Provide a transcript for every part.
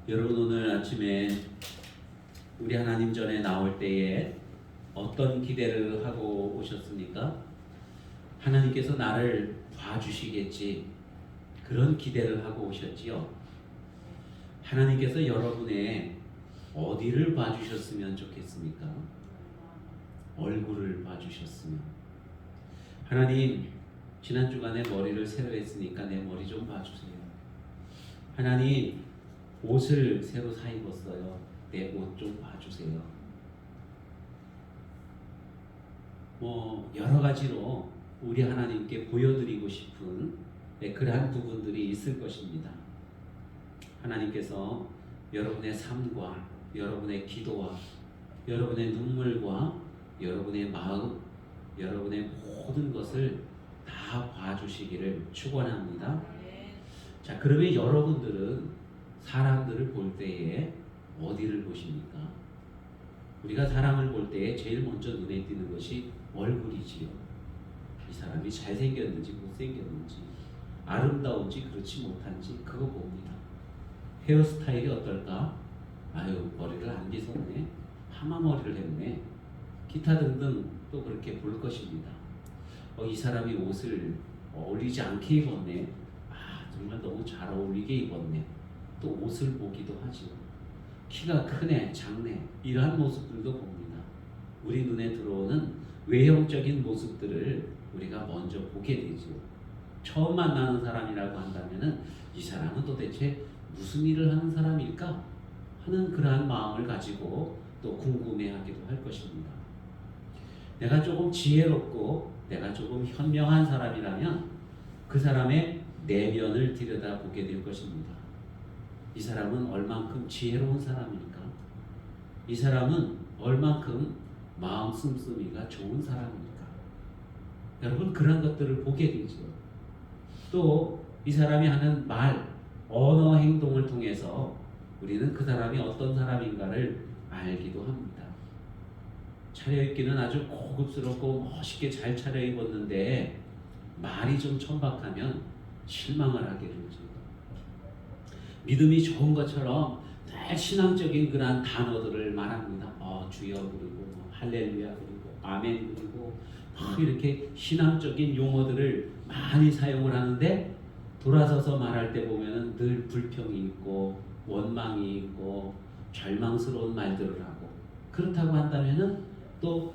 여러분 오늘 아침에 우리 하나님 전에 나올 때에 어떤 기대를 하고 오셨습니까? 하나님께서 나를 봐주시겠지 그런 기대를 하고 오셨지요. 하나님께서 여러분의 어디를 봐주셨으면 좋겠습니까? 얼굴을 봐주셨으면. 하나님 지난 주간에 머리를 새로 했으니까 내 머리 좀 봐주세요. 하나님 옷을 새로 사 입었어요. 내 옷 좀 봐주세요. 여러 가지로 우리 하나님께 보여드리고 싶은 그러한 부분들이 있을 것입니다. 하나님께서 여러분의 삶과 여러분의 기도와 여러분의 눈물과 여러분의 마음, 여러분의 모든 것을 다 봐주시기를 축원합니다. 자, 그러면 여러분들은 사람들을 볼 때에 어디를 보십니까? 우리가 사람을 볼 때에 제일 먼저 눈에 띄는 것이 얼굴이지요. 이 사람이 잘생겼는지 못생겼는지, 아름다운지 그렇지 못한지 그거 봅니다. 헤어스타일이 어떨까? 아유, 머리를 안 빗었네, 파마 머리를 했네, 기타 등등 또 그렇게 볼 것입니다. 이 사람이 옷을 어울리지 않게 입었네, 정말 너무 잘 어울리게 입었네, 또 옷을 보기도 하죠. 키가 크네, 작네, 이러한 모습들도 봅니다. 우리 눈에 들어오는 외형적인 모습들을 우리가 먼저 보게 되죠. 처음 만나는 사람이라고 한다면은 이 사람은 도대체 무슨 일을 하는 사람일까 하는 그러한 마음을 가지고 또 궁금해하기도 할 것입니다. 내가 조금 지혜롭고 내가 조금 현명한 사람이라면 그 사람의 내면을 들여다보게 될 것입니다. 이 사람은 얼만큼 지혜로운 사람일까? 이 사람은 얼만큼 마음 씀씀이가 좋은 사람일까? 여러분 그런 것들을 보게 되죠. 또 이 사람이 하는 말, 언어, 행동을 통해서 우리는 그 사람이 어떤 사람인가를 알기도 합니다. 차려입기는 아주 고급스럽고 멋있게 잘 차려입었는데 말이 좀 천박하면 실망을 하게 되죠. 믿음이 좋은 것처럼 늘 신앙적인 그러한 단어들을 말합니다. 주여 그리고 할렐루야 그리고 아멘 그리고 이렇게 신앙적인 용어들을 많이 사용을 하는데 돌아서서 말할 때 보면은 늘 불평이 있고 원망이 있고 절망스러운 말들을 하고, 그렇다고 한다면은 또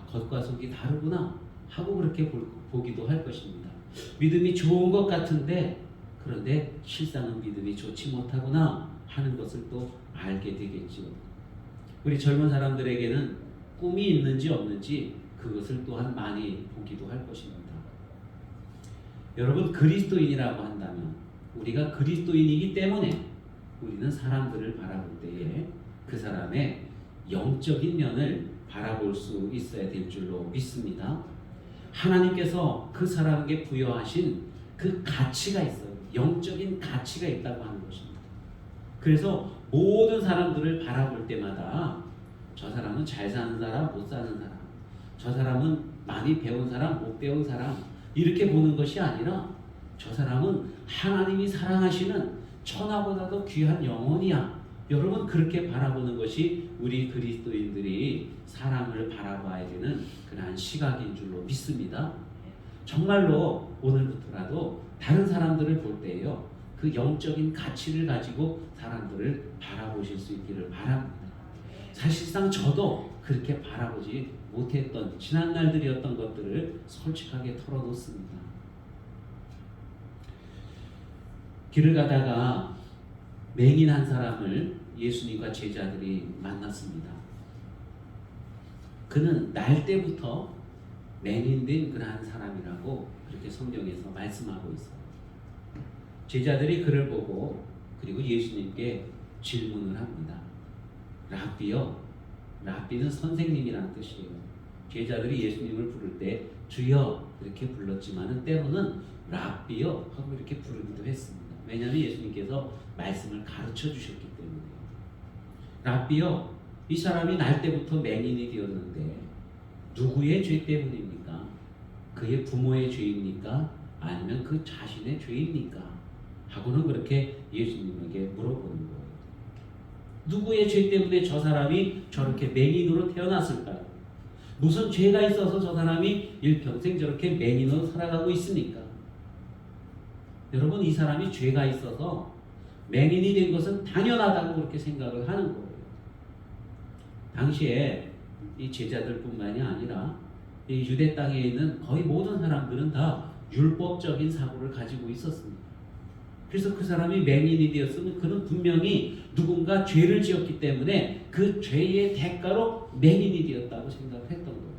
겉과 속이 다르구나 하고 그렇게 보기도 할 것입니다. 믿음이 좋은 것 같은데 그런데 실상은 믿음이 좋지 못하구나 하는 것을 또 알게 되겠죠. 우리 젊은 사람들에게는 꿈이 있는지 없는지 그것을 또한 많이 보기도 할 것입니다. 여러분 그리스도인이라고 한다면 우리가 그리스도인이기 때문에 우리는 사람들을 바라볼 때에 그 사람의 영적인 면을 바라볼 수 있어야 될 줄로 믿습니다. 하나님께서 그 사람에게 부여하신 그 가치가 있어요. 영적인 가치가 있다고 하는 것입니다. 그래서 모든 사람들을 바라볼 때마다 저 사람은 잘 사는 사람, 못 사는 사람, 저 사람은 많이 배운 사람, 못 배운 사람 이렇게 보는 것이 아니라 저 사람은 하나님이 사랑하시는 천하보다도 귀한 영혼이야. 여러분 그렇게 바라보는 것이 우리 그리스도인들이 사람을 바라봐야 되는 그러한 시각인 줄로 믿습니다. 정말로 오늘부터라도 다른 사람들을 볼 때에요, 그 영적인 가치를 가지고 사람들을 바라보실 수 있기를 바랍니다. 사실상 저도 그렇게 바라보지 못했던 지난 날들이었던 것들을 솔직하게 털어놓습니다. 길을 가다가 맹인 한 사람을 예수님과 제자들이 만났습니다. 그는 날 때부터 맹인된 그러한 사람이라고 그렇게 성경에서 말씀하고 있어요. 제자들이 그를 보고 그리고 예수님께 질문을 합니다. 랍비요. 랍비는 선생님이라는 뜻이에요. 제자들이 예수님을 부를 때 주여 이렇게 불렀지만은 때로는 랍비요 하고 이렇게 부르기도 했습니다. 왜냐하면 예수님께서 말씀을 가르쳐 주셨기 때문에요. 랍비요, 이 사람이 날 때부터 맹인이 되었는데 누구의 죄 때문입니까? 그의 부모의 죄입니까? 아니면 그 자신의 죄입니까? 하고는 그렇게 예수님에게 물어보는 거예요. 누구의 죄 때문에 저 사람이 저렇게 맹인으로 태어났을까요? 무슨 죄가 있어서 저 사람이 일평생 저렇게 맹인으로 살아가고 있습니까? 여러분, 이 사람이 죄가 있어서 맹인이 된 것은 당연하다고 그렇게 생각을 하는 거예요. 당시에 이 제자들뿐만이 아니라 이 유대 땅에 있는 거의 모든 사람들은 다 율법적인 사고를 가지고 있었습니다. 그래서 그 사람이 맹인이 되었으면 그는 분명히 누군가 죄를 지었기 때문에 그 죄의 대가로 맹인이 되었다고 생각을 했던 거예요.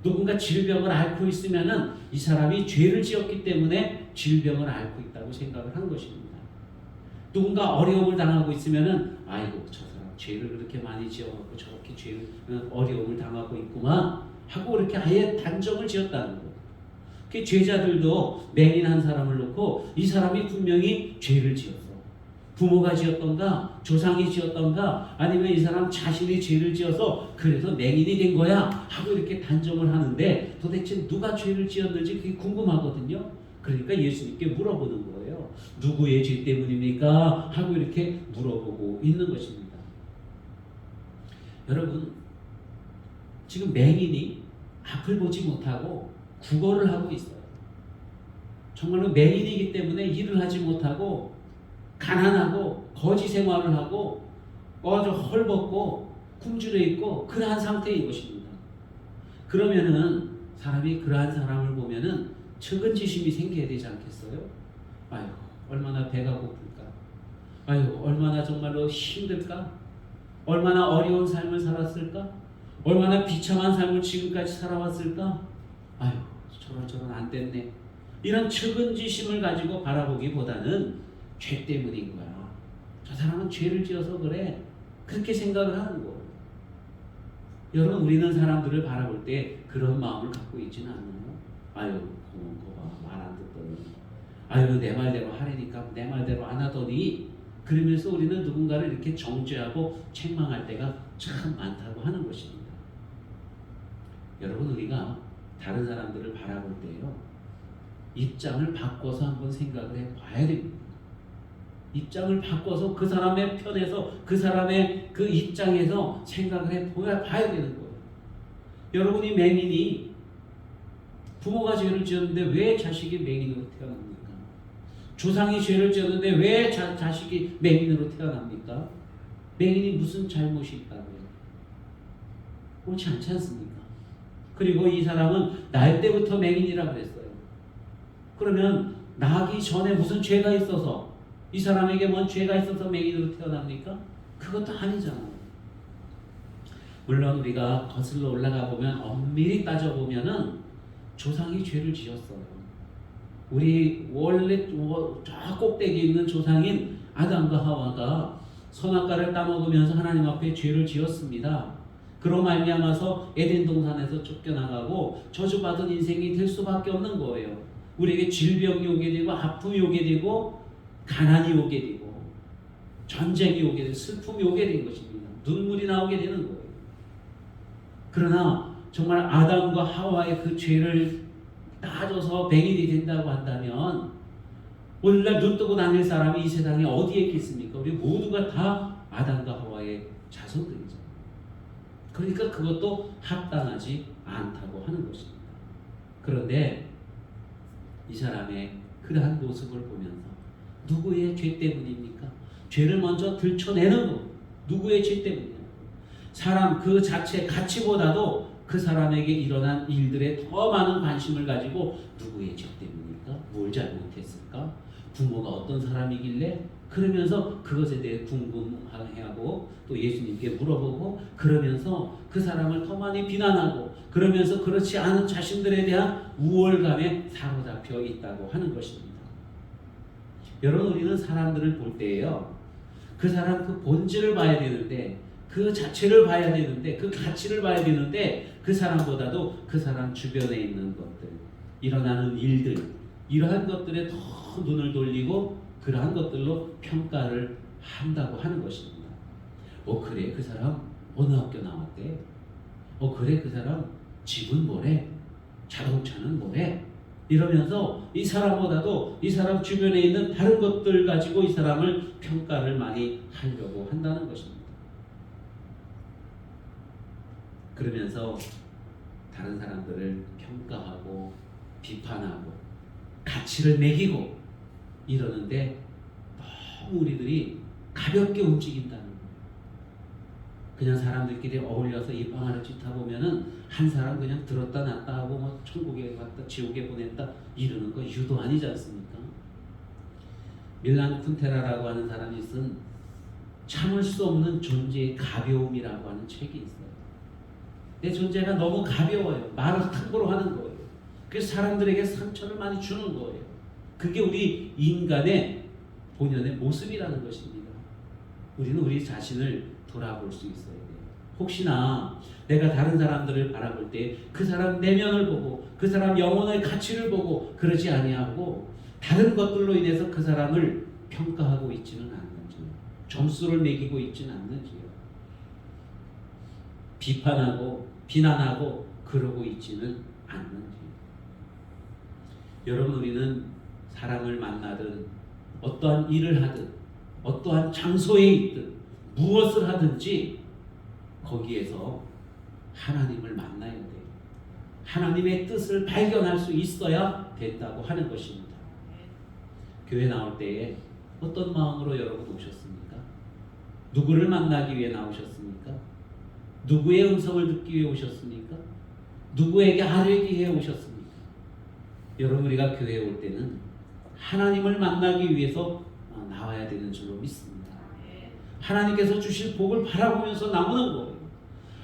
누군가 질병을 앓고 있으면은 이 사람이 죄를 지었기 때문에 질병을 앓고 있다고 생각을 한 것입니다. 누군가 어려움을 당하고 있으면은 아이고 저 사람 죄를 그렇게 많이 지어갖고 저렇게 죄를 어려움을 당하고 있구만 하고 그렇게 아예 단정을 지었다는 거예요. 그 제자들도 맹인 한 사람을 놓고 이 사람이 분명히 죄를 지었어. 부모가 지었던가 조상이 지었던가 아니면 이 사람 자신이 죄를 지어서 그래서 맹인이 된 거야 하고 이렇게 단정을 하는데 도대체 누가 죄를 지었는지 그게 궁금하거든요. 그러니까 예수님께 물어보는 거예요. 누구의 죄 때문입니까? 하고 이렇게 물어보고 있는 것입니다. 여러분, 지금 맹인이 앞을 보지 못하고 구걸을 하고 있어요. 정말로 맹인이기 때문에 일을 하지 못하고 가난하고 거지 생활을 하고 헐벗고 굶주려 있고 그러한 상태인 것입니다. 그러면은 사람이 그러한 사람을 보면은 측은지심이 생겨야 되지 않겠어요? 아유, 얼마나 배가 고플까? 아유, 얼마나 정말로 힘들까? 얼마나 어려운 삶을 살았을까? 얼마나 비참한 삶을 지금까지 살아왔을까? 아유, 저런 안 됐네. 이런 측은지심을 가지고 바라보기보다는 죄 때문인 거야. 저 사람은 죄를 지어서 그래. 그렇게 생각을 하는 거예요. 여러분, 우리는 사람들을 바라볼 때 그런 마음을 갖고 있지는 않나요? 아유, 그거 말 안 듣더니. 아유, 내 말대로 하려니까 내 말대로 안 하더니. 그러면서 우리는 누군가를 이렇게 정죄하고 책망할 때가 참 많다고 하는 것입니다. 여러분, 우리가 다른 사람들을 바라볼 때요, 입장을 바꿔서 한번 생각을 해봐야 됩니다. 입장을 바꿔서 그 사람의 편에서 그 사람의 그 입장에서 생각을 해봐야 되는 거예요. 여러분이 맹인이 부모가 죄를 지었는데 왜 자식이 맹인으로 태어납니까? 조상이 죄를 지었는데 왜 자식이 맹인으로 태어납니까? 맹인이 무슨 잘못이 있다고요? 그렇지 않지 않습니까? 그리고 이 사람은 날 때부터 맹인이라고 그랬어요. 그러면 나기 전에 무슨 죄가 있어서 이 사람에게 뭔 죄가 있어서 맹인으로 태어납니까? 그것도 아니잖아요. 물론 우리가 거슬러 올라가 보면 엄밀히 따져보면은 조상이 죄를 지었어요. 우리 원래 저 꼭대기 있는 조상인 아담과 하와가 선악과를 따먹으면서 하나님 앞에 죄를 지었습니다. 그로 말미암아서 에덴 동산에서 쫓겨나가고 저주받은 인생이 될 수밖에 없는 거예요. 우리에게 질병이 오게 되고 아픔이 오게 되고 가난이 오게 되고 전쟁이 오게 되고 슬픔이 오게 된 것입니다. 눈물이 나오게 되는 거예요. 그러나 정말 아담과 하와의 그 죄를 따져서 맹인이 된다고 한다면 오늘날 눈 뜨고 다닐 사람이 이 세상에 어디에 있겠습니까? 우리 모두가 다 아담과 하와의 자손들이죠. 그러니까 그것도 합당하지 않다고 하는 것입니다. 그런데 이 사람의 그러한 모습을 보면서 누구의 죄 때문입니까? 죄를 먼저 들춰내는 것. 누구의 죄 때문이냐? 사람 그 자체 가치보다도 그 사람에게 일어난 일들에 더 많은 관심을 가지고 누구의 죄 때문입니까? 뭘 잘못했을까? 부모가 어떤 사람이길래? 그러면서 그것에 대해 궁금해하고 또 예수님께 물어보고 그러면서 그 사람을 더 많이 비난하고 그러면서 그렇지 않은 자신들에 대한 우월감에 사로잡혀 있다고 하는 것입니다. 여러분, 우리는 사람들을 볼 때에요, 그 사람 그 본질을 봐야 되는데 그 자체를 봐야 되는데 그 가치를 봐야 되는데 그 사람보다도 그 사람 주변에 있는 것들, 일어나는 일들, 이러한 것들에 더 눈을 돌리고 그러한 것들로 평가를 한다고 하는 것입니다. 그래 그 사람 어느 학교 나왔대? 그래 그 사람 집은 뭐래? 자동차는 뭐래? 이러면서 이 사람보다도 이 사람 주변에 있는 다른 것들 가지고 이 사람을 평가를 많이 하려고 한다는 것입니다. 그러면서 다른 사람들을 평가하고 비판하고 가치를 매기고 이러는데 너무 우리들이 가볍게 움직인다는 거예요. 그냥 사람들끼리 어울려서 이 방아를 찢다 보면은 한 사람 그냥 들었다 놨다 하고 뭐 천국에 갔다 지옥에 보냈다 이러는 거 유도 아니지 않습니까? 밀란 쿤테라라고 하는 사람이 쓴 참을 수 없는 존재의 가벼움이라고 하는 책이 있어요. 내 존재가 너무 가벼워요. 말을 함부로 하는 거예요. 그래서 사람들에게 상처를 많이 주는 거예요. 그게 우리 인간의 본연의 모습이라는 것입니다. 우리는 우리 자신을 돌아볼 수 있어야 돼요. 혹시나 내가 다른 사람들을 바라볼 때 그 사람 내면을 보고 그 사람 영혼의 가치를 보고 그러지 아니하고 다른 것들로 인해서 그 사람을 평가하고 있지는 않는지요. 점수를 매기고 있지는 않는지요. 비판하고 비난하고 그러고 있지는 않는지요. 여러분, 우리는 사람을 만나든 어떠한 일을 하든 어떠한 장소에 있든 무엇을 하든지 거기에서 하나님을 만나야 돼요. 하나님의 뜻을 발견할 수 있어야 된다고 하는 것입니다. 교회 나올 때에 어떤 마음으로 여러분 오셨습니까? 누구를 만나기 위해 나오셨습니까? 누구의 음성을 듣기 위해 오셨습니까? 누구에게 아뢰기 위해 오셨습니까? 여러분, 우리가 교회에 올 때는 하나님을 만나기 위해서 나와야 되는 줄로 믿습니다. 하나님께서 주실 복을 바라보면서 나오는 거예요.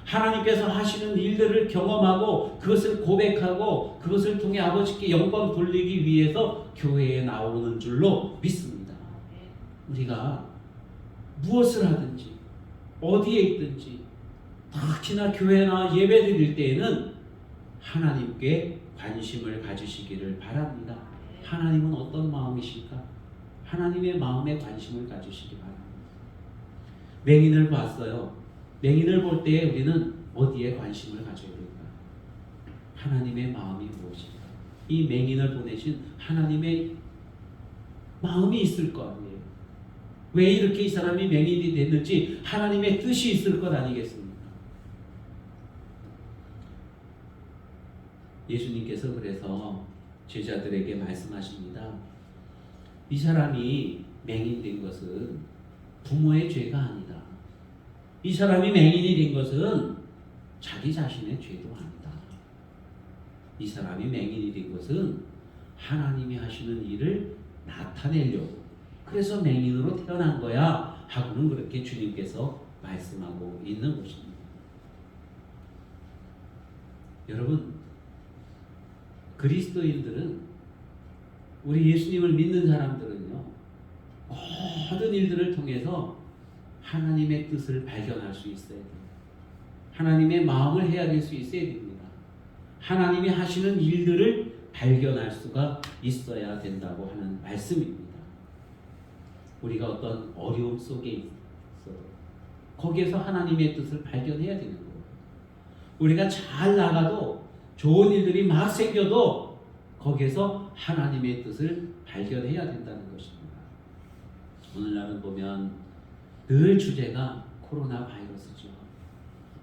하나님께서 하시는 일들을 경험하고 그것을 고백하고 그것을 통해 아버지께 영광 돌리기 위해서 교회에 나오는 줄로 믿습니다. 우리가 무엇을 하든지 어디에 있든지 특히나 교회나 예배 드릴 때에는 하나님께 관심을 가지시기를 바랍니다. 하나님은 어떤 마음이실까? 하나님의 마음에 관심을 가지시기 바랍니다. 맹인을 봤어요. 맹인을 볼 때에 우리는 어디에 관심을 가져야 될까? 하나님의 마음이 무엇인가? 이 맹인을 보내신 하나님의 마음이 있을 거 아니에요. 왜 이렇게 이 사람이 맹인이 됐는지 하나님의 뜻이 있을 것 아니겠습니까? 예수님께서 그래서 제자들에게 말씀하십니다. 이 사람이 맹인된 것은 부모의 죄가 아니다. 이 사람이 맹인이 된 것은 자기 자신의 죄도 아니다. 이 사람이 맹인이 된 것은 하나님이 하시는 일을 나타내려고 그래서 맹인으로 태어난 거야 하고는 그렇게 주님께서 말씀하고 있는 것입니다. 여러분, 그리스도인들은 우리 예수님을 믿는 사람들은요, 모든 일들을 통해서 하나님의 뜻을 발견할 수 있어야 돼요. 하나님의 마음을 헤아릴 수 있어야 됩니다. 하나님이 하시는 일들을 발견할 수가 있어야 된다고 하는 말씀입니다. 우리가 어떤 어려움 속에 있어도 거기에서 하나님의 뜻을 발견해야 되는 거예요. 우리가 잘 나가도 좋은 일들이 막 생겨도 거기에서 하나님의 뜻을 발견해야 된다는 것입니다. 오늘날은 보면 늘 주제가 코로나 바이러스죠.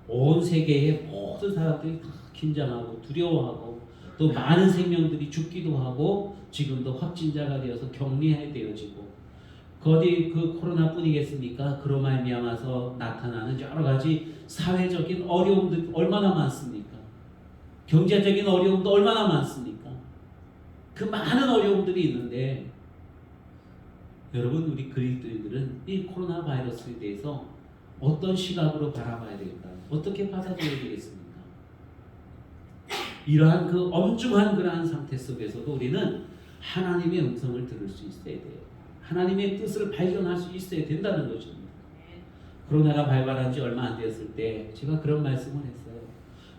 온 세계의 모든 사람들이 다 긴장하고 두려워하고 또 많은 생명들이 죽기도 하고 지금도 확진자가 되어서 격리해야 되어지고 거기 그 코로나뿐이겠습니까? 그로 말미암아서 나타나는 여러 가지 사회적인 어려움들 얼마나 많습니까? 경제적인 어려움도 얼마나 많습니까? 그 많은 어려움들이 있는데 여러분, 우리 그리스도인들은 이 코로나 바이러스에 대해서 어떤 시각으로 바라봐야 되겠다? 어떻게 받아들여야 되겠습니까? 이러한 그 엄중한 그러한 상태 속에서도 우리는 하나님의 음성을 들을 수 있어야 돼요. 하나님의 뜻을 발견할 수 있어야 된다는 것입니다. 코로나가 발발한 지 얼마 안 되었을 때 제가 그런 말씀을 했어요.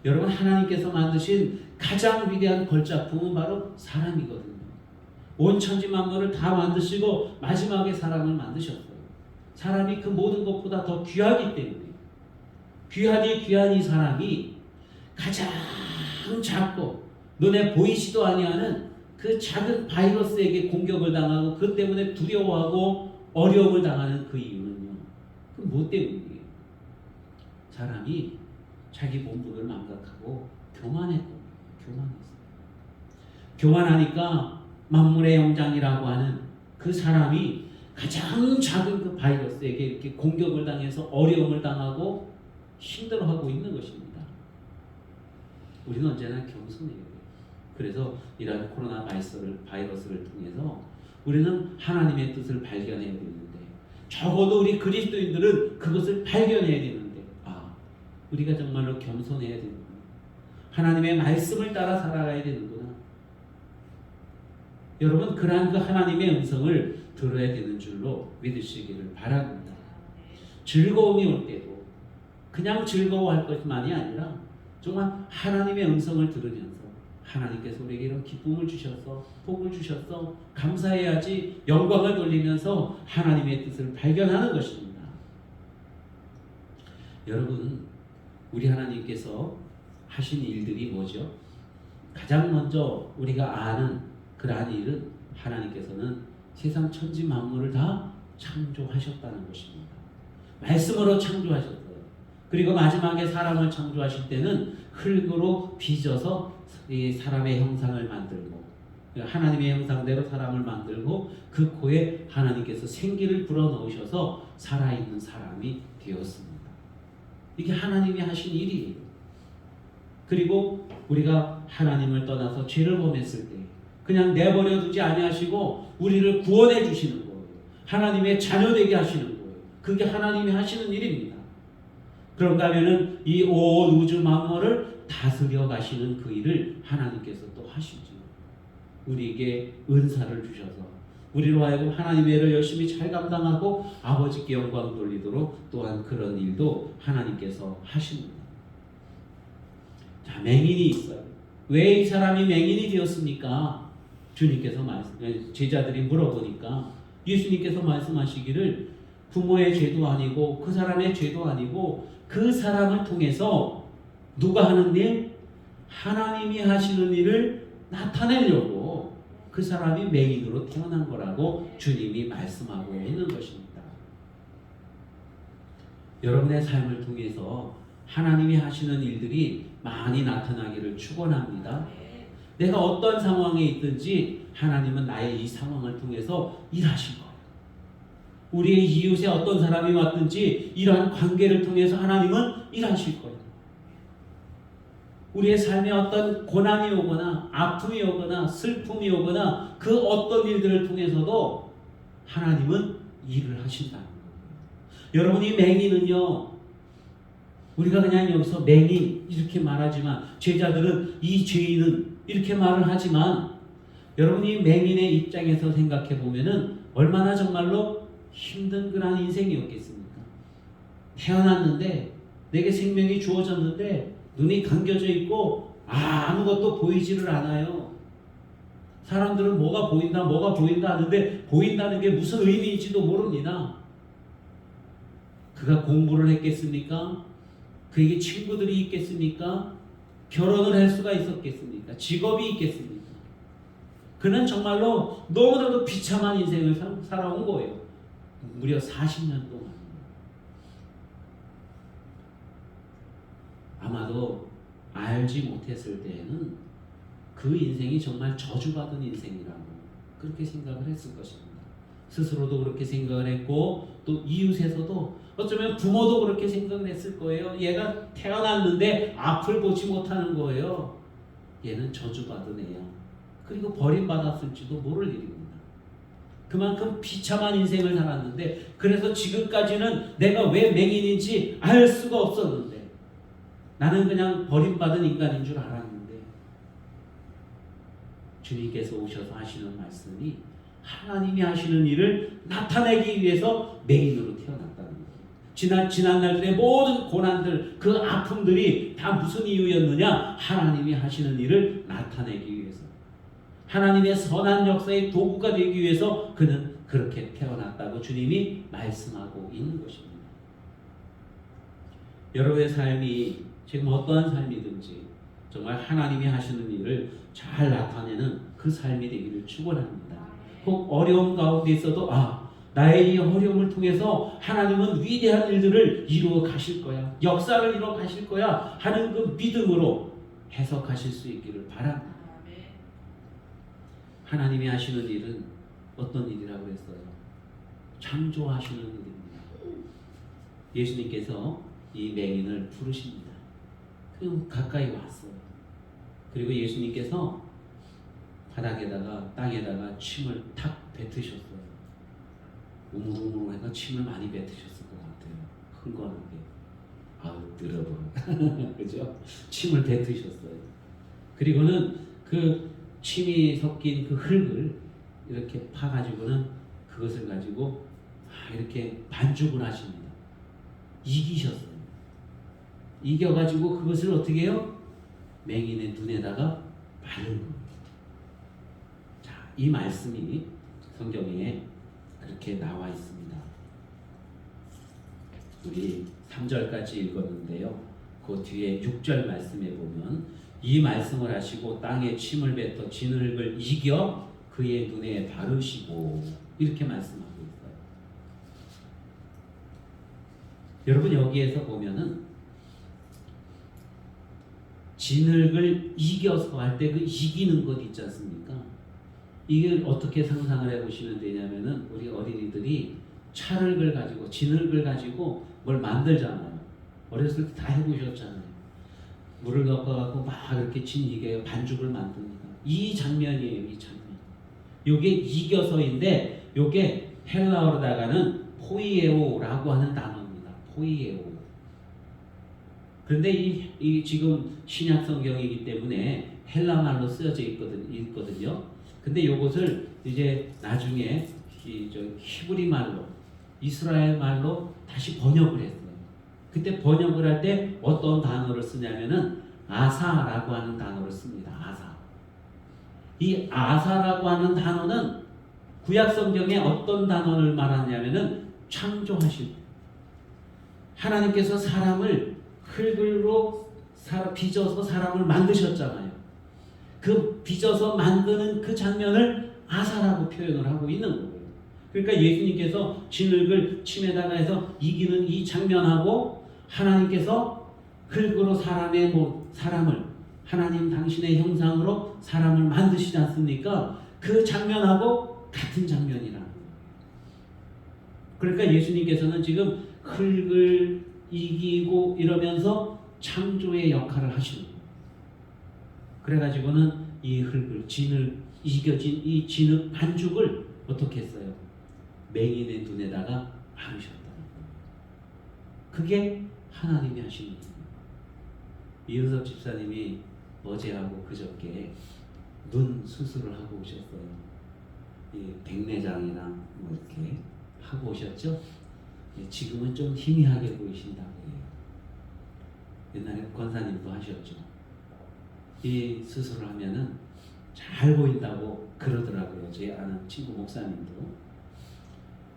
여러분, 하나님께서 만드신 가장 위대한 걸작품은 바로 사람이거든요. 온 천지 만물을 다 만드시고 마지막에 사람을 만드셨어요. 사람이 그 모든 것보다 더 귀하기 때문에 귀하니 귀한 이 사람이 가장 작고 눈에 보이지도 아니하는 그 작은 바이러스에게 공격을 당하고 그 때문에 두려워하고 어려움을 당하는 그 이유는요. 그 뭐 때문이에요? 사람이 자기 본분을 망각하고 교만했고 교만했어요. 교만하니까 만물의 영장이라고 하는 그 사람이 가장 작은 그 바이러스에게 이렇게 공격을 당해서 어려움을 당하고 힘들어하고 있는 것입니다. 우리는 언제나 겸손해야 돼요. 그래서 이러한 코로나 바이러스를 통해서 우리는 하나님의 뜻을 발견해야 되는데, 적어도 우리 그리스도인들은 그것을 발견해야 되는데, 우리가 정말로 겸손해야 되는구나. 하나님의 말씀을 따라 살아가야 되는구나. 여러분, 그러한 그 하나님의 음성을 들어야 되는 줄로 믿으시기를 바랍니다. 즐거움이 올 때도 그냥 즐거워할 것만이 아니라 정말 하나님의 음성을 들으면서 하나님께서 우리에게 이런 기쁨을 주셔서 복을 주셔서 감사해야지 영광을 돌리면서 하나님의 뜻을 발견하는 것입니다. 여러분, 우리 하나님께서 하신 일들이 뭐죠? 가장 먼저 우리가 아는 그러한 일은 하나님께서는 세상 천지 만물을 다 창조하셨다는 것입니다. 말씀으로 창조하셨어요. 그리고 마지막에 사람을 창조하실 때는 흙으로 빚어서 이 사람의 형상을 만들고, 하나님의 형상대로 사람을 만들고 그 코에 하나님께서 생기를 불어넣으셔서 살아있는 사람이 되었습니다. 이게 하나님이 하신 일이에요. 그리고 우리가 하나님을 떠나서 죄를 범했을 때 그냥 내버려 두지 아니하시고 우리를 구원해 주시는 거예요. 하나님의 자녀 되게 하시는 거예요. 그게 하나님이 하시는 일입니다. 그런가 하면은 이 온 우주 만물을 다스려 가시는 그 일을 하나님께서 또 하시죠. 우리에게 은사를 주셔서 우리로 하여금 하나님의 일을 열심히 잘 감당하고 아버지께 영광 돌리도록 또한 그런 일도 하나님께서 하십니다. 자, 맹인이 있어요. 왜 이 사람이 맹인이 되었습니까? 주님께서 제자들이 물어보니까 예수님께서 말씀하시기를 부모의 죄도 아니고 그 사람의 죄도 아니고 그 사람을 통해서 누가 하는 일? 하나님이 하시는 일을 나타내려고 그 사람이 맹인으로 태어난 거라고 주님이 말씀하고 있는 것입니다. 여러분의 삶을 통해서 하나님이 하시는 일들이 많이 나타나기를 축원합니다. 내가 어떤 상황에 있든지 하나님은 나의 이 상황을 통해서 일하실 거예요. 우리의 이웃에 어떤 사람이 왔든지 이러한 관계를 통해서 하나님은 일하실 거예요. 우리의 삶에 어떤 고난이 오거나 아픔이 오거나 슬픔이 오거나 그 어떤 일들을 통해서도 하나님은 일을 하신다는 거예요. 여러분이 맹인은요, 우리가 그냥 여기서 맹인 이렇게 말하지만 제자들은 이 죄인은 이렇게 말을 하지만 여러분이 맹인의 입장에서 생각해 보면은 얼마나 정말로 힘든 그런 인생이었겠습니까? 태어났는데 내게 생명이 주어졌는데 눈이 감겨져 있고 아무것도 보이지를 않아요. 사람들은 뭐가 보인다 하는데 보인다는 게 무슨 의미인지도 모릅니다. 그가 공부를 했겠습니까? 그에게 친구들이 있겠습니까? 결혼을 할 수가 있었겠습니까? 직업이 있겠습니까? 그는 정말로 너무나도 비참한 인생을 살아온 거예요. 무려 40년 동안. 아마도 알지 못했을 때에는 그 인생이 정말 저주받은 인생이라고 그렇게 생각을 했을 것입니다. 스스로도 그렇게 생각을 했고 또 이웃에서도 어쩌면 부모도 그렇게 생각을 했을 거예요. 얘가 태어났는데 앞을 보지 못하는 거예요. 얘는 저주받은 애야. 그리고 버림받았을지도 모를 일입니다. 그만큼 비참한 인생을 살았는데 그래서 지금까지는 내가 왜 맹인인지 알 수가 없었는데 나는 그냥 버림받은 인간인 줄 알았는데 주님께서 오셔서 하시는 말씀이 하나님이 하시는 일을 나타내기 위해서 맹인으로 태어났다는 거예요. 지난 날들의 모든 고난들, 그 아픔들이 다 무슨 이유였느냐? 하나님이 하시는 일을 나타내기 위해서. 하나님의 선한 역사의 도구가 되기 위해서 그는 그렇게 태어났다고 주님이 말씀하고 있는 것입니다. 여러분의 삶이 지금 어떠한 삶이든지 정말 하나님이 하시는 일을 잘 나타내는 그 삶이 되기를 축원합니다. 혹 어려움 가운데 있어도 나의 이 어려움을 통해서 하나님은 위대한 일들을 이루어 가실 거야, 역사를 이루어 가실 거야 하는 그 믿음으로 해석하실 수 있기를 바랍니다. 하나님이 하시는 일은 어떤 일이라고 했어요? 창조하시는 일입니다. 예수님께서 이 맹인을 부르십니다. 그리고 가까이 왔어요. 그리고 예수님께서 바닥에다가 땅에다가 침을 탁 뱉으셨어요. 우물우물해서 침을 많이 뱉으셨을 것 같아요. 흥건하게. 들어보라. 그죠? 침을 뱉으셨어요. 그리고는 그 침이 섞인 그 흙을 이렇게 파가지고는 그것을 가지고 이렇게 반죽을 하십니다. 이기셨어요. 이겨가지고 그것을 어떻게 해요? 맹인의 눈에다가 바른 겁니다. 자, 이 말씀이 성경에 그렇게 나와 있습니다. 우리 3절까지 읽었는데요. 그 뒤에 6절 말씀에 보면 이 말씀을 하시고 땅에 침을 뱉어 진흙을 이겨 그의 눈에 바르시고 이렇게 말씀하고 있어요. 여러분 여기에서 보면은 진흙을 이겨서 할 때 그 이기는 것 있지 않습니까? 이걸 어떻게 상상을 해보시면 되냐면은 우리 어린이들이 찰흙을 가지고 진흙을 가지고 뭘 만들잖아요. 어렸을 때 다 해보셨잖아요. 물을 넣어갖고 막 이렇게 이게 반죽을 만듭니다. 이 장면이에요. 이 장면. 요게 이겨서인데 요게 헬라어로다가는 포이에오라고 하는 단어입니다. 포이에오. 그런데 이 지금 신약 성경이기 때문에 헬라 말로 쓰여져 있거든요. 근데 요것을 이제 나중에 히브리 말로 이스라엘 말로 다시 번역을 했어요. 그때 번역을 할 때 어떤 단어를 쓰냐면은 아사라고 하는 단어를 씁니다. 아사. 이 아사라고 하는 단어는 구약 성경에 어떤 단어를 말하냐면은 창조하실 때 하나님께서 사람을 흙으로 빚어서 사람을 만드셨잖아요. 그 빚어서 만드는 그 장면을 아사라고 표현을 하고 있는 거예요. 그러니까 예수님께서 진흙을 침에다가 해서 이기는 이 장면하고 하나님께서 흙으로 사람을 하나님 당신의 형상으로 사람을 만드시지 않습니까? 그 장면하고 같은 장면이라는 거예요. 그러니까 예수님께서는 지금 흙을 이기고 이러면서 창조의 역할을 하시는 거예요. 그래가지고는 이 흙을 이겨진 이 진흙 반죽을 어떻게 했어요? 맹인의 눈에다가 바르셨다는 거예요. 그게 하나님이 하시는 거예요. 이은석 집사님이 어제하고 그저께 눈 수술을 하고 오셨어요. 이 백내장이랑 뭐 이렇게 하고 오셨죠? 지금은 좀 희미하게 보이신다고 해요. 옛날에 권사님도 하셨죠. 이 수술을 하면은 잘 보인다고 그러더라고요. 제 아는 친구 목사님도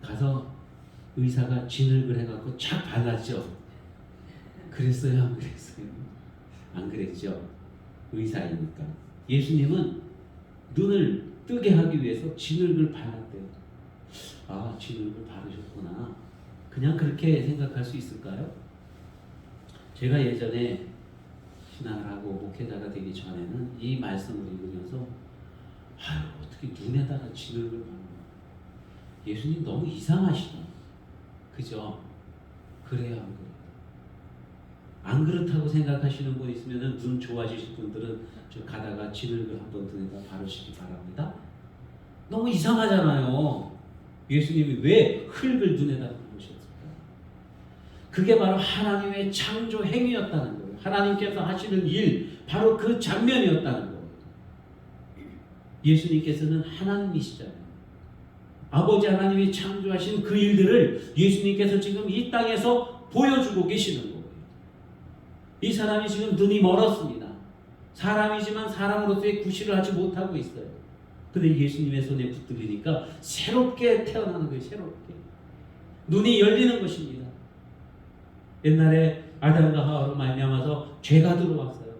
가서 의사가 진흙을 해갖고 착 발랐죠. 그랬어요, 안 그랬어요? 안 그랬죠. 의사이니까. 예수님은 눈을 뜨게 하기 위해서 진흙을 발랐대요. 진흙을 바르셨구나. 그냥 그렇게 생각할 수 있을까요? 제가 예전에 신앙을 하고 목회자가 되기 전에는 이 말씀을 읽으면서 어떻게 눈에다가 진흙을 바르나. 예수님 너무 이상하시다. 그죠? 그래요, 안 그래요? 안 그렇다고 생각하시는 분 있으면 눈 좋아지실 분들은 저 가다가 진흙을 한번 눈에다 바르시기 바랍니다. 너무 이상하잖아요. 예수님이 왜 흙을 눈에다 바르셨을까? 그게 바로 하나님의 창조 행위였다는 거예요. 하나님께서 하시는 일, 바로 그 장면이었다는 거예요. 예수님께서는 하나님이시잖아요. 아버지 하나님이 창조하신 그 일들을 예수님께서 지금 이 땅에서 보여주고 계시는 거예요. 이 사람이 지금 눈이 멀었습니다. 사람이지만 사람으로서의 구실을 하지 못하고 있어요. 근데 예수님의 손에 붙들리니까 새롭게 태어나는 거예요. 새롭게. 눈이 열리는 것입니다. 옛날에 아담과 하와로 말미암아서 죄가 들어왔어요.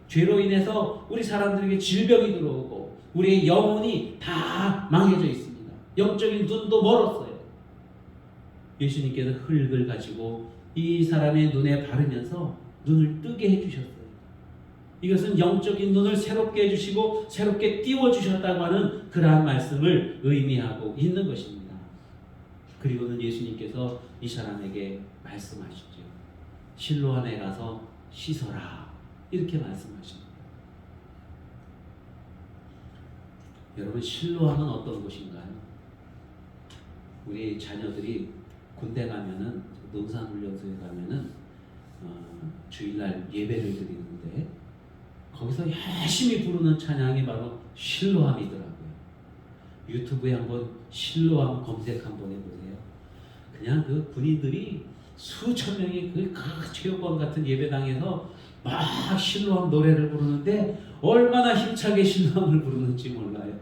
죄로 인해서 우리 사람들에게 질병이 들어오고 우리의 영혼이 다 망해져 있습니다. 영적인 눈도 멀었어요. 예수님께서 흙을 가지고 이 사람의 눈에 바르면서 눈을 뜨게 해주셨어요. 이것은 영적인 눈을 새롭게 해주시고 새롭게 띄워주셨다고 하는 그러한 말씀을 의미하고 있는 것입니다. 그리고는 예수님께서 이 사람에게 말씀하시죠. 실로암에 가서 씻어라. 이렇게 말씀하십니다. 여러분, 실로암은 어떤 곳인가요? 우리 자녀들이 군대 가면은, 농산훈련소에 가면은 주일날 예배를 드리는데 거기서 열심히 부르는 찬양이 바로 실로암이더라고요. 유튜브에 한번 실로암 검색 한번 해보세요. 그냥 그 군인들이 수천 명이 그 체육관 같은 예배당에서 막 실로암 노래를 부르는데 얼마나 힘차게 실로암을 부르는지 몰라요.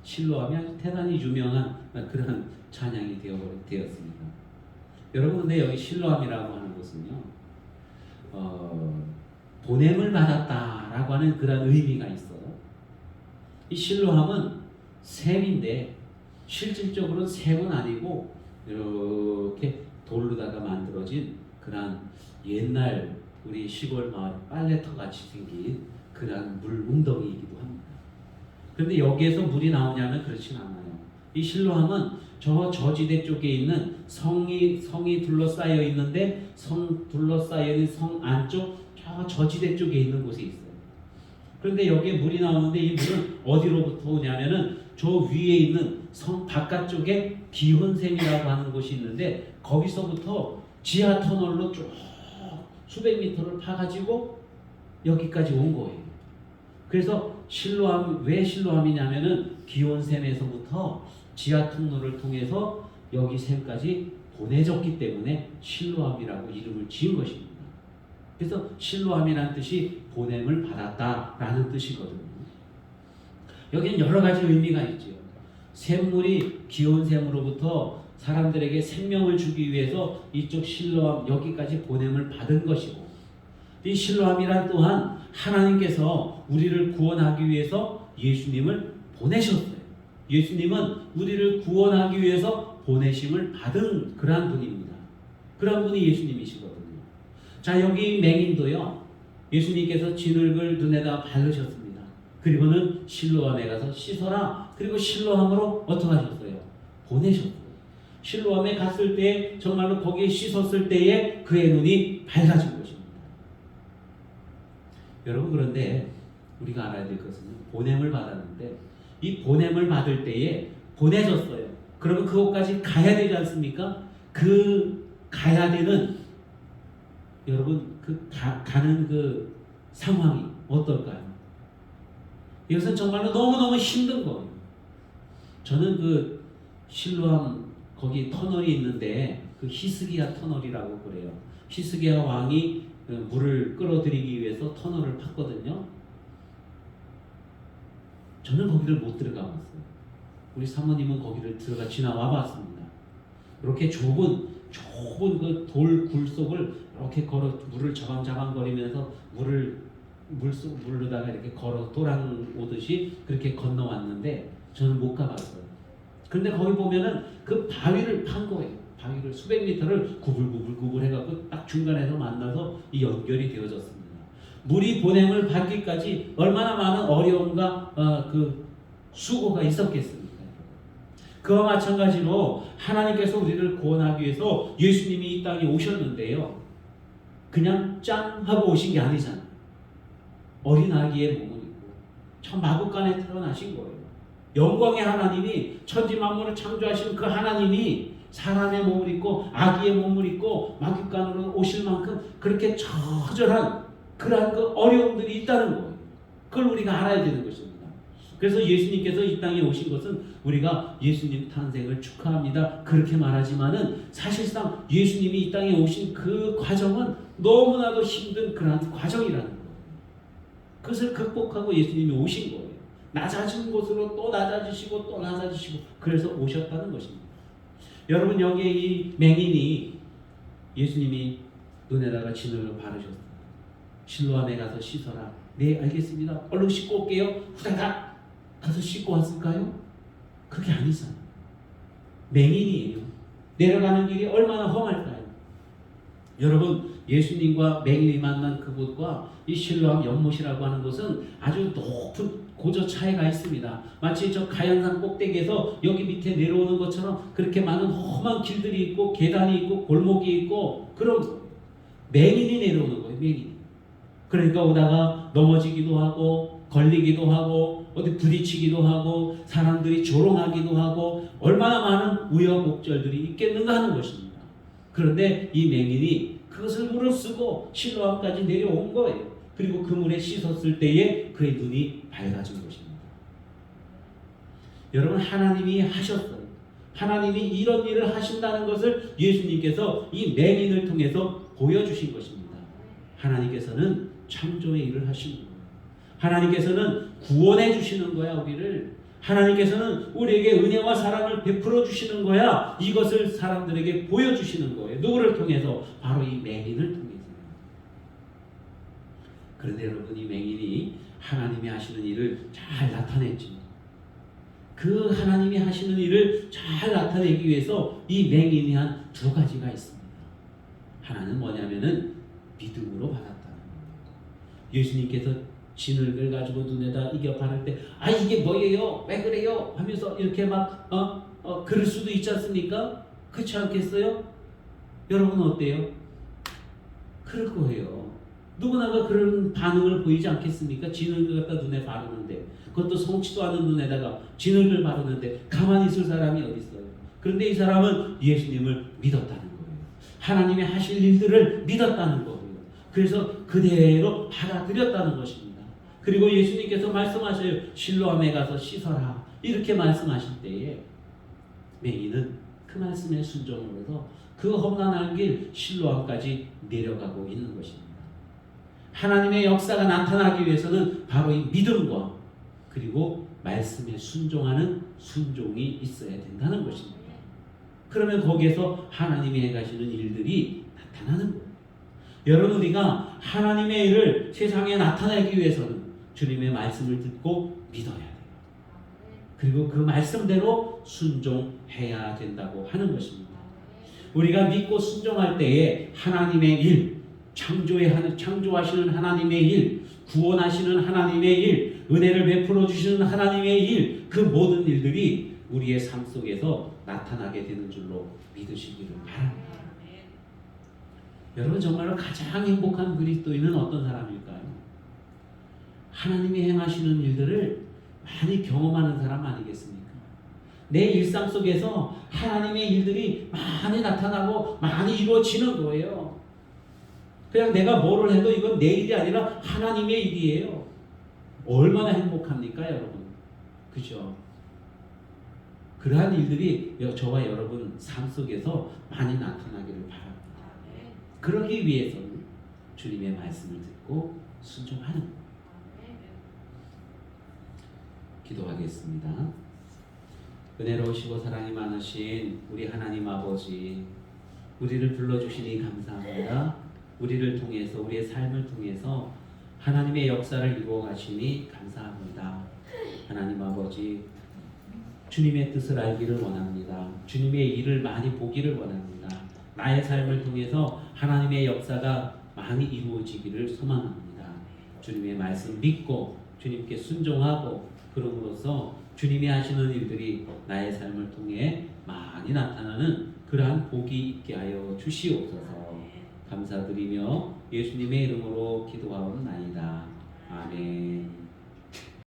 실로암이 아주 대단히 유명한 그런 찬양이 되었습니다. 여러분, 근데 여기 실로암이라고 하는 것은요, 보냄을 받았다라고 하는 그런 의미가 있어요. 이 실로암은 샘인데 실질적으로는 샘은 아니고 이렇게 돌로다가 만들어진 그런 옛날 우리 시골 마을 빨래터 같이 생긴 그런 물 웅덩이이기도 합니다. 그런데 여기에서 물이 나오냐면 그렇진 않아요. 이 실로암은 저 저지대 쪽에 있는 성이 둘러싸여 있는데 둘러싸여 있는 성 안쪽 저 저지대 쪽에 있는 곳에 있어요. 그런데 여기에 물이 나오는데 이 물은 어디로부터 오냐면은 저 위에 있는 성 바깥쪽에 기혼샘이라고 하는 곳이 있는데 거기서부터 지하 터널로 쭉 수백 미터를 파가지고 여기까지 온 거예요. 그래서 실로암, 왜 실로암이냐면은 기온샘에서부터 지하 통로를 통해서 여기 샘까지 보내졌기 때문에 실로암이라고 이름을 지은 것입니다. 그래서 실로암이라는 뜻이 보냄을 받았다라는 뜻이거든요. 여기는 여러 가지 의미가 있죠. 샘물이 기온샘으로부터 사람들에게 생명을 주기 위해서 이쪽 실로암 여기까지 보냄을 받은 것이고, 이 실로암이란 또한 하나님께서 우리를 구원하기 위해서 예수님을 보내셨어요. 예수님은 우리를 구원하기 위해서 보내심을 받은 그러한 분입니다. 그러한 분이 예수님이시거든요. 자, 여기 맹인도요, 예수님께서 진흙을 눈에다 바르셨습니다. 그리고는 실로암에 가서 씻어라. 그리고 실로암으로 어떻게 하셨어요? 보내셨어요. 실로암에 갔을 때 정말로 거기에 씻었을 때에 그의 눈이 밝아진 것입니다. 여러분, 그런데 우리가 알아야 될 것은 보냄을 받았는데 이 보냄을 받을 때에 보내졌어요. 그러면 그곳까지 가야 되지 않습니까? 그 가야 되는, 여러분, 가는 그 상황이 어떨까요? 이것은 정말로 너무너무 힘든 거예요. 저는 그 실로암 거기 터널이 있는데 그 히스기야 터널이라고 그래요. 히스기야 왕이 물을 끌어들이기 위해서 터널을 팠거든요. 저는 거기를 못 들어가 봤어요. 우리 사모님은 거기를 들어가 지나와 봤습니다. 이렇게 좁은 그 돌 굴 속을 이렇게 걸어 물을 자방자방거리면서 물로다가 이렇게 걸어 도랑 오듯이 그렇게 건너왔는데 저는 못 가봤어요. 그런데 거기 보면은 그 바위를 판 거예요. 바위를 수백 미터를 구불구불 해갖고 딱 중간에서 만나서 이 연결이 되어졌습니다. 물이 보냄을 받기까지 얼마나 많은 어려움과 그 수고가 있었겠습니까? 그와 마찬가지로 하나님께서 우리를 구원하기 위해서 예수님이 이 땅에 오셨는데요, 그냥 짠 하고 오신 게 아니잖아요. 어린 아기의 몸을 입고 저 마구간에 태어나신 거예요. 영광의 하나님이 천지 만물을 창조하신 그 하나님이 사람의 몸을 입고 아기의 몸을 입고 마구간으로 오실 만큼 그렇게 처절한 그러한 그 어려움들이 있다는 거예요. 그걸 우리가 알아야 되는 것입니다. 그래서 예수님께서 이 땅에 오신 것은 우리가 예수님 탄생을 축하합니다 그렇게 말하지만은 사실상 예수님이 이 땅에 오신 그 과정은 너무나도 힘든 그러한 과정이라는 거예요. 그것을 극복하고 예수님이 오신 거예요. 낮아진 곳으로 또 낮아지시고 또 낮아지시고 그래서 오셨다는 것입니다. 여러분, 여기에 이 맹인이 예수님이 눈에다가 진흙을 바르셨어요. 실로암에 가서 씻어라. 네, 알겠습니다. 얼른 씻고 올게요. 후다닥 가서 씻고 왔을까요? 그게 아니잖아요. 맹인이에요. 내려가는 길이 얼마나 험할까요? 여러분, 예수님과 맹인이 만난 그곳과 이 실로암 연못이라고 하는 곳은 아주 높은 고저 차이가 있습니다. 마치 저 가연산 꼭대기에서 여기 밑에 내려오는 것처럼 그렇게 많은 험한 길들이 있고 계단이 있고 골목이 있고 그런 맹인이 내려오는 거예요. 맹인이. 그러니까 오다가 넘어지기도 하고 걸리기도 하고 어디 부딪히기도 하고 사람들이 조롱하기도 하고 얼마나 많은 우여곡절들이 있겠는가 하는 것입니다. 그런데 이 맹인이 그것을 무릅쓰고 실로암까지 내려온 거예요. 그리고 그 물에 씻었을 때에 그의 눈이 밝아진 것입니다. 여러분, 하나님이 하셨어요. 하나님이 이런 일을 하신다는 것을 예수님께서 이 맹인을 통해서 보여주신 것입니다. 하나님께서는 창조의 일을 하시는 거예요. 하나님께서는 구원해 주시는 거야, 우리를. 하나님께서는 우리에게 은혜와 사랑을 베풀어 주시는 거야. 이것을 사람들에게 보여주시는 거예요. 누구를 통해서? 바로 이 맹인을 통해서. 그런데 여러분, 이 맹인이 하나님이 하시는 일을 잘 나타냈죠. 그 하나님이 하시는 일을 잘 나타내기 위해서 이 맹인이 한 두 가지가 있습니다. 하나는 뭐냐면은 믿음으로 받았다는 거예요. 예수님께서 진흙을 가지고 눈에다 이겨 바를 때, 아, 이게 뭐예요? 왜 그래요? 하면서 이렇게 막 그럴 수도 있지 않습니까? 그렇지 않겠어요? 여러분 어때요? 그럴 거예요. 누구나가 그런 반응을 보이지 않겠습니까? 진흙을 갖다 눈에 바르는데, 그것도 성치도 않은 눈에다가 진흙을 바르는데 가만히 있을 사람이 어디 있어요? 그런데 이 사람은 예수님을 믿었다는 거예요. 하나님의 하실 일들을 믿었다는 거예요. 그래서 그대로 받아들였다는 것입니다. 그리고 예수님께서 말씀하셔요. 실로암에 가서 씻어라. 이렇게 말씀하실 때에 맹인은 그 말씀에 순종을 해서 그 험난한 길 실로암까지 내려가고 있는 것입니다. 하나님의 역사가 나타나기 위해서는 바로 이 믿음과 그리고 말씀에 순종하는 순종이 있어야 된다는 것입니다. 그러면 거기에서 하나님이 해가시는 일들이 나타나는 거예요. 여러분, 우리가 하나님의 일을 세상에 나타내기 위해서는 주님의 말씀을 듣고 믿어야 돼요. 그리고 그 말씀대로 순종해야 된다고 하는 것입니다. 우리가 믿고 순종할 때에 하나님의 일, 창조하시는 하나님의 일, 구원하시는 하나님의 일, 은혜를 베풀어 주시는 하나님의 일, 그 모든 일들이 우리의 삶 속에서 나타나게 되는 줄로 믿으시기를 바랍니다. 여러분, 정말로 가장 행복한 그리스도인은 어떤 사람일까요? 하나님이 행하시는 일들을 많이 경험하는 사람 아니겠습니까? 내 일상 속에서 하나님의 일들이 많이 나타나고 많이 이루어지는 거예요. 그냥 내가 뭐를 해도 이건 내 일이 아니라 하나님의 일이에요. 얼마나 행복합니까, 여러분? 그죠? 그러한 일들이 저와 여러분 삶 속에서 많이 나타나기를 바랍니다. 그러기 위해서는 주님의 말씀을 듣고 순종하는 거예요. 기도하겠습니다. 은혜로우시고 사랑이 많으신 우리 하나님 아버지, 우리를 불러주시니 감사합니다. 우리를 통해서, 우리의 삶을 통해서 하나님의 역사를 이루어 가시니 감사합니다. 하나님 아버지, 주님의 뜻을 알기를 원합니다. 주님의 일을 많이 보기를 원합니다. 나의 삶을 통해서 하나님의 역사가 많이 이루어지기를 소망합니다. 주님의 말씀 믿고 주님께 순종하고 그럼으로써 주님이 하시는 일들이 나의 삶을 통해 많이 나타나는 그러한 복이 있게 하여 주시옵소서. 감사드리며 예수님의 이름으로 기도하옵나이다. 아멘.